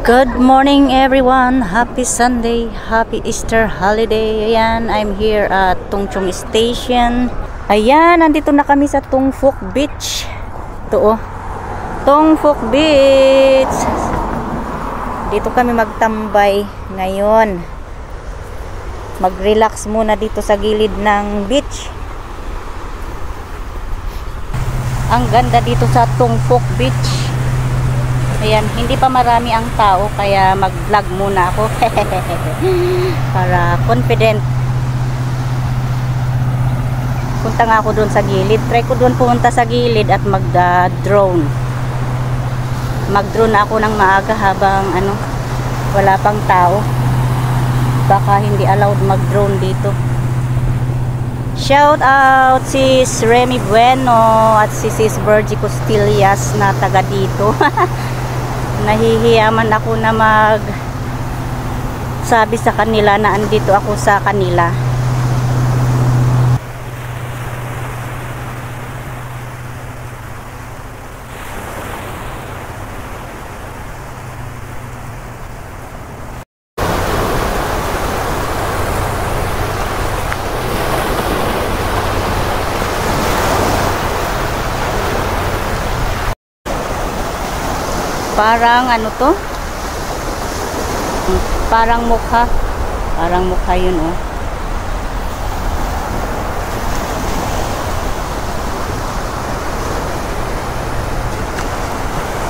Good morning everyone. Happy Sunday. Happy Easter holiday. Ayan, I'm here at Tungchong Station. Ayan, nandito na kami sa Tung Phuc Beach. Ito oh. Tung Phuc Beach. Dito kami magtambay ngayon. Mag-relax muna dito sa gilid ng beach. Ang ganda dito sa Tung Phuc Beach. Ayan, hindi pa marami ang tao kaya mag-vlog muna ako para confident. Punta nga ako doon sa gilid. Try ko doon pumunta sa gilid at mag-drone. Mag-drone ako ng maaga habang wala pang tao. Baka hindi allowed mag-drone dito. Shout out si Remy Bueno at si Sis Virgie Costillas na taga dito. Nahihiyaman ako na sabi sa kanila na andito ako sa kanila. Parang to? Parang mukha. Parang mukha yun oh.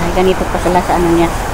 Ay, ganito pa sila sa niya.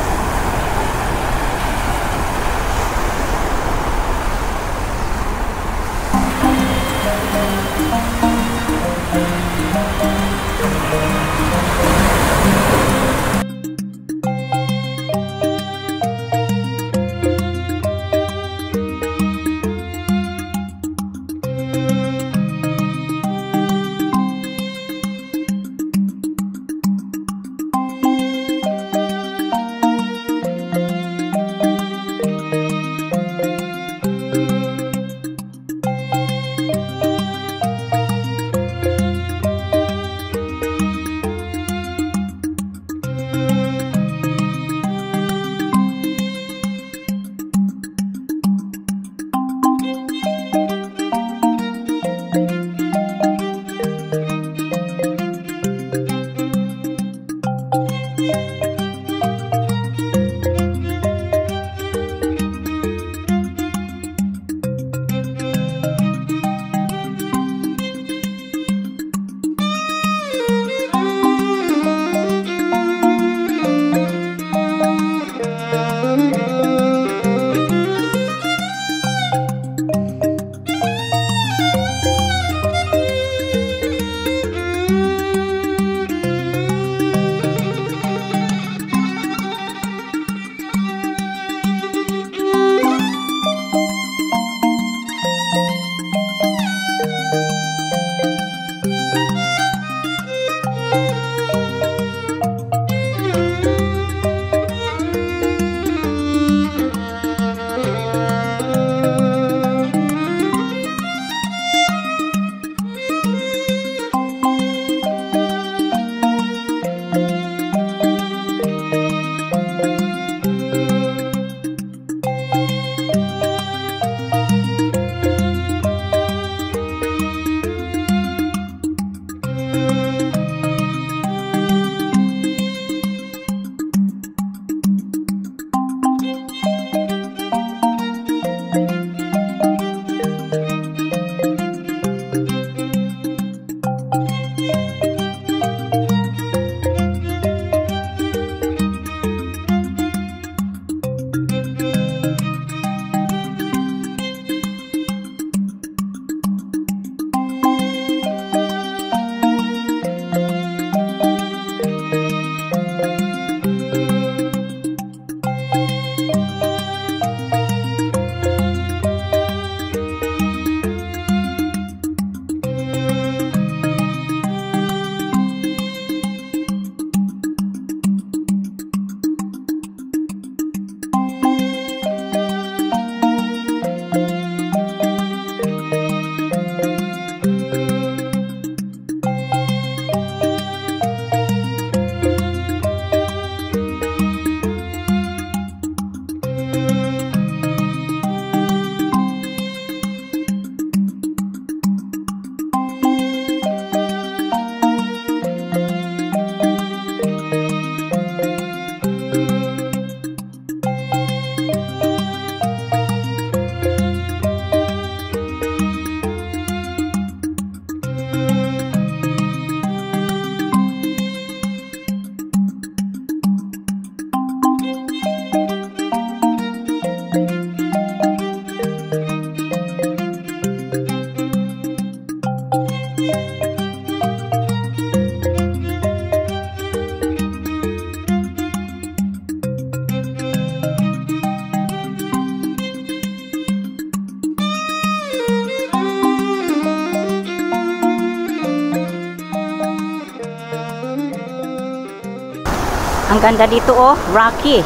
Ang ganda dito oh, rocky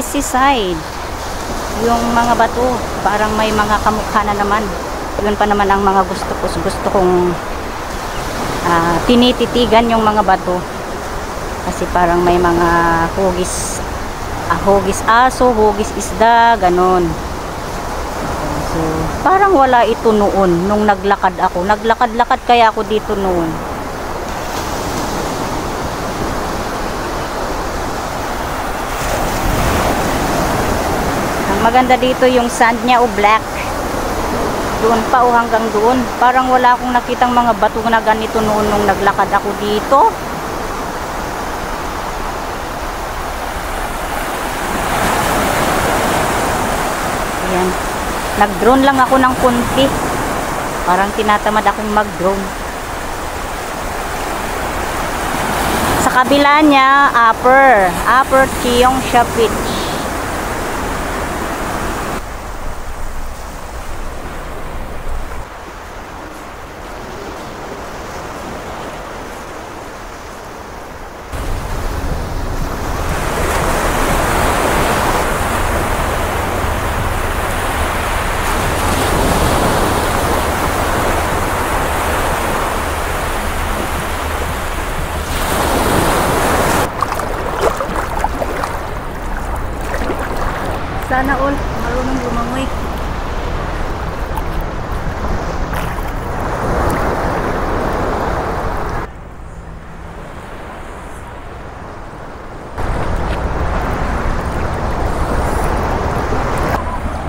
seaside. Yung mga bato parang may mga kamukha na naman. Yun pa naman ang mga gusto kong tinititigan yung mga bato. Kasi parang may mga hugis aso, hugis isda, ganon. So, parang wala ito noon nung naglakad ako. Naglakad-lakad kaya ako dito noon. Ang maganda dito yung sand niya o black. Doon pa o hanggang doon. Parang wala akong nakitang mga bato na ganito noon nung naglakad ako dito. Ayan. Nag-drone lang ako ng kunti. Parang tinatamad akong mag-drone. Sa kabila niya, Upper Cheongsha Beach. Sana all marunong lumangoy.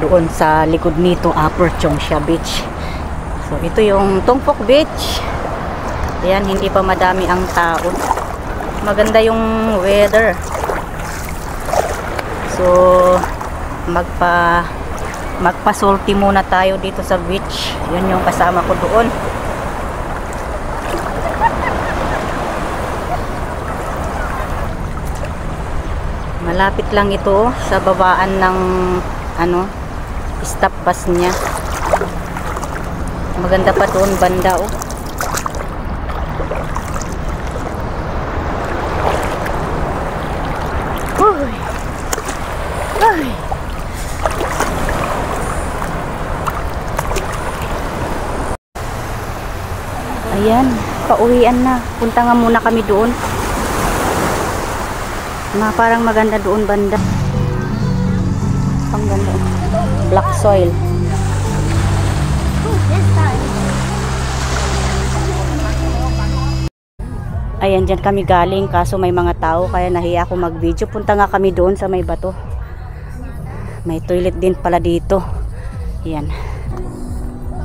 Doon sa likod nito, Upper Cheongsha Beach. So ito yung Tongpok Beach. Ayan, hindi pa madami ang tao. Maganda yung weather. So magpa-salty muna tayo dito sa beach. Yun yung kasama ko doon. Malapit lang ito sa babaan ng stop bus niya. Maganda pa doon banda oh. Ayan, pauwian na. Punta nga muna kami doon. Parang maganda doon banda. Ang ganda. Black soil. Ayan, dyan kami galing. Kaso may mga tao kaya nahiya ako mag-video. Punta nga kami doon sa may bato. May toilet din pala dito. Ayan.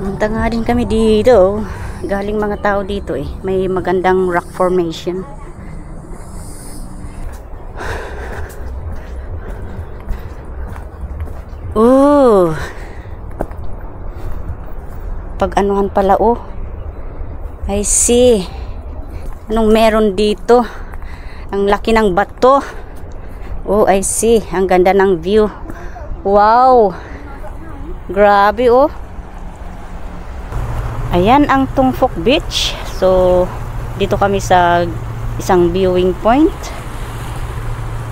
Punta nga din kami dito. Galing mga tao dito eh. May magandang rock formation. Oh. Pag-anuhan pala oh. I see. Anong meron dito? Ang laki ng bato. Oh, I see. Ang ganda ng view. Wow. Grabe oh. Ayan ang Tongpok Beach. So, dito kami sa isang viewing point.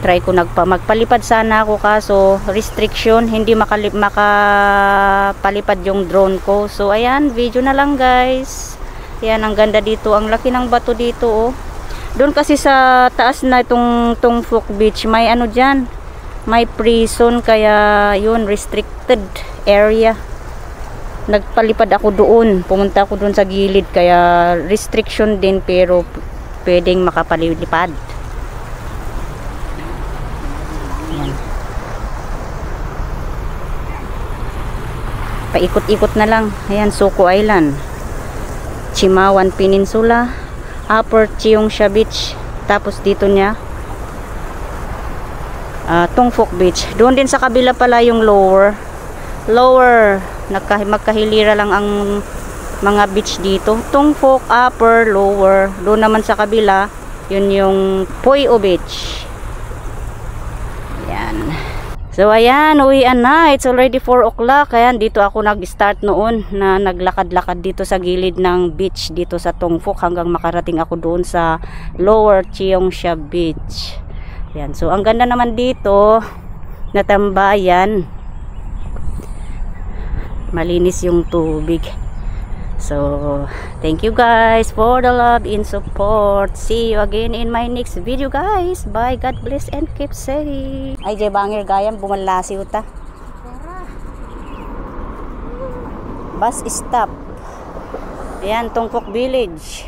Try ko magpalipad sana ako kaso restriction, hindi makapalipad yung drone ko. So, ayan, video na lang guys. Ayan, ang ganda dito. Ang laki ng bato dito oh. Doon kasi sa taas na itong Tongpok Beach, may ano dyan. May prison kaya yun, restricted area. Nagpalipad ako doon, pumunta ako doon sa gilid kaya restriction din pero pwedeng makapalipad. Ayan. Paikot-ikot na lang. Ayan, Suko Island, Chimawan Peninsula, Upper Cheongsha Beach, tapos dito niya Tongpok Beach. Doon din sa kabila pala yung lower magkahilira lang ang mga beach dito. Tongpok, Upper, Lower. Doon naman sa kabila, yun yung Poyo Beach. Ayan. So ayan, uwian na. It's already 4 o'clock. Ayan, dito ako nag-start noon na naglakad-lakad dito sa gilid ng beach dito sa Tongpok hanggang makarating ako doon sa Lower Cheongsha Beach. Yan. So ang ganda naman dito na tambayan. Malinis yung tubig. So thank you guys for the love and support. See you again in my next video guys. Bye. God bless and keep safe. Ay jay bangir gayam bumalasi uta. Bus stop. Ayan, Tungkok Village.